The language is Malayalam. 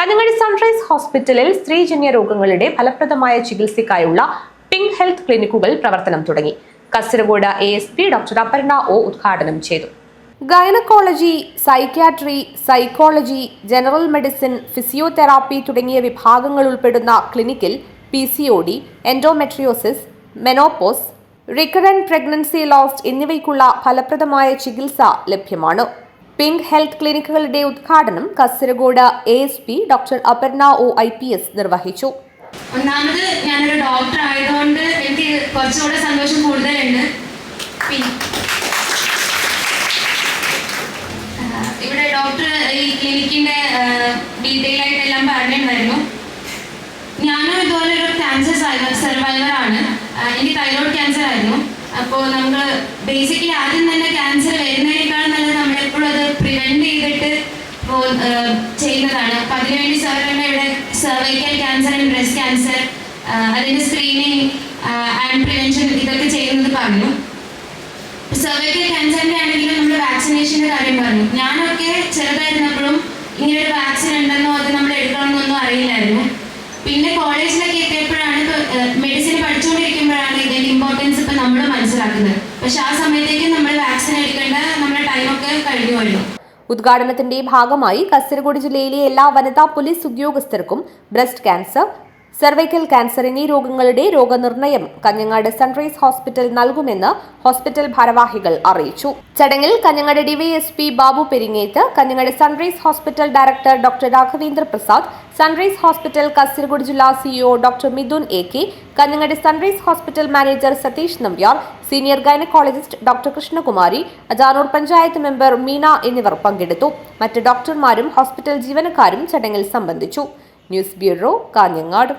കഞ്ഞങ്ങാടി സൺറൈസ് ഹോസ്പിറ്റലിൽ സ്ത്രീജന്യ രോഗങ്ങളുടെ ഫലപ്രദമായ ചികിത്സയ്ക്കായുള്ള പിങ്ക് ഹെൽത്ത് ക്ലിനിക്കുകൾ പ്രവർത്തനം തുടങ്ങി. Kasaragod ASP doctor Aparna O ഉദ്ഘാടനം ചെയ്തു. Gynaecology, psychiatry, psychology, general medicine, physiotherapy തുടങ്ങിയ വിഭാഗങ്ങൾ ഉൾപ്പെടുന്ന ക്ലിനിക്കിൽ PCOD, endometriosis, menopause, recurrent pregnancy loss എന്നിവയ്ക്കുള്ള ഫലപ്രദമായ ചികിത്സ ലഭ്യമാണ്. പിങ്ക് ഹെൽത്ത് ക്ലിനിക്കുകളുടെ ഉദ്ഘാടനം Kasaragod ASP doctor Aparna O IPS നിർവഹിച്ചു. ഒന്നാമത് ഞാനൊരു ഡോക്ടർ ആയതുകൊണ്ട് എനിക്ക് കുറച്ചുകൂടെ സന്തോഷം കൂടുതലുണ്ട്. ഇവിടെ ഡോക്ടർ ഈ ക്ലിനിക്കിന്റെ ഡീറ്റെയിൽ ആയിട്ട് എല്ലാം പറഞ്ഞിട്ടുണ്ടായിരുന്നു. ഞാനും ഇതുപോലെ ഒരു ക്യാൻസർ സർവൈവറാണ്. എനിക്ക് തൈറോയ്ഡ് ക്യാൻസർ ആയിരുന്നു. അപ്പോൾ നമ്മൾ ബേസിക്കലി ആദ്യം തന്നെ ക്യാൻസർ വരുന്നതിനേക്കാൾ നല്ലത് നമ്മളെപ്പോഴും അത് പ്രിവെന്റ് ചെയ്തിട്ട് ചെയ്യുന്നതാണ്. അപ്പം അതിനുവേണ്ടി സാർ തന്നെ ഇവിടെ cervical cancer and breast cancer അതിൻ്റെ സ്ക്രീനിങ് ആൻഡ് പ്രിവെൻഷൻ ഇതൊക്കെ ചെയ്യുന്നത് പറഞ്ഞു. സർവൈക്കൽ ക്യാൻസറിൻ്റെ ആണെങ്കിലും നമ്മൾ വാക്സിനേഷൻ്റെ കാര്യം പറഞ്ഞു. ഞാനൊക്കെ ചെറുതായിരുന്നപ്പോഴും ഇങ്ങനൊരു വാക്സിൻ ഉണ്ടെന്നോ അത് നമ്മൾ എടുക്കണമെന്നൊന്നും അറിയില്ലായിരുന്നു. പിന്നെ കോളേജിലൊക്കെ എത്തിയപ്പോഴാണ് മെഡിസിൻ പഠിച്ചുകൊണ്ടിരിക്കുമ്പോഴാണ് ഇതിൻ്റെ ഇമ്പോർട്ടൻസ് ഇപ്പം നമ്മൾ മനസ്സിലാക്കുന്നത്. പക്ഷെ ആ സമയത്തേക്ക് നമ്മൾ വാക്സിൻ എടുക്കേണ്ട നമ്മുടെ ടൈമൊക്കെ കഴിഞ്ഞു കഴിഞ്ഞു. ഉദ്ഘാടനത്തിന്റെ ഭാഗമായി കാസർഗോഡ് ജില്ലയിലെ എല്ലാ വനിതാ പോലീസ് ഉദ്യോഗസ്ഥർക്കും ബ്രസ്റ്റ് ക്യാൻസർ, സർവൈക്കൽ ക്യാൻസർ എന്നീ രോഗങ്ങളുടെ രോഗനിർണയം കഞ്ഞങ്ങാട് സൺറൈസ് ഹോസ്പിറ്റൽ നൽകുമെന്ന് ഹോസ്പിറ്റൽ ഭാരവാഹികൾ അറിയിച്ചു. ചടങ്ങിൽ Kanhangad DYSP Babu Peringeth, Kanhangad sunrise hospital director doctor Raghavendra Prasad, sunrise hospital Kasaragod ജില്ലാ CEO doctor Mithun AK, Kanhangad sunrise hospital manager Satheesh Nambiar, senior gynaecologist doctor Krishnakumari, Ajanur panchayat member Meena എന്നിവർ പങ്കെടുത്തു. മറ്റ് ഡോക്ടർമാരും ഹോസ്പിറ്റൽ ജീവനക്കാരും ചടങ്ങിൽ സംബന്ധിച്ചു. News bureau, Kanhangad.